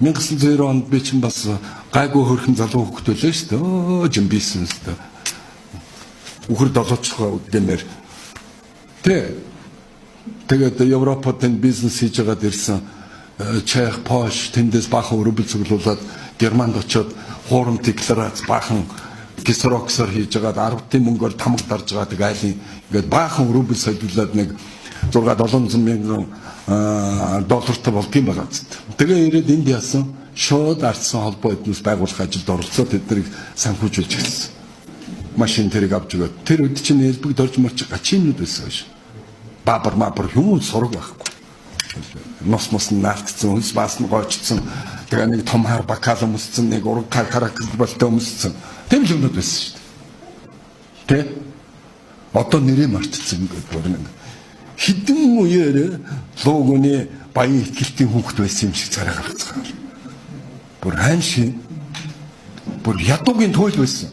1990 онд би чинь бас гайгүй хөрхэн залуу хөхт байлаа шүү дээ. Жим бизнестэй. Үхэр долоочхоо гэмээр. Тэгээд Европод энэ бизнес хийж байгаад ирсэн Чех, Польш тэндээс баахан өрөмбөл цуглуулад Германд очиод хуурам декларац баахан Кисроксор хийж байгаад 10-ын мөнгөөр тамга дарж байгаа айлын ингээд баахан өрөмбөл солиулаад нэг 6-700 мянган доллартай болдгийм байгаа зү. Тэгээ ирээд энд яасан шууд ардсан холбоо эднээс байгуулах ажилд оролцоод тэднийг санхүүжүүлж эхэлсэн. Машин тэрийг авч өгөөд тэр үед чинь элбэг дорж марч гачинууд байсан ш. Бабар юм сураг байхгүй. Нос наалтцсан, хүнс бас нь гоочсон. Тэгээ нэг том хар бакал өмссөн, нэг ураг каракал болтой өмссөн. Тэм л юмуд байсан шүү дээ. Одоо нэрээ мартцсан ингээд бүр нэг хідэн үеэр луугны баян ихтгэлтийн хүүхэд байсан юм шиг царай гаргацгаа. Бүр хань шин бүр ядуугийн туйл байсан.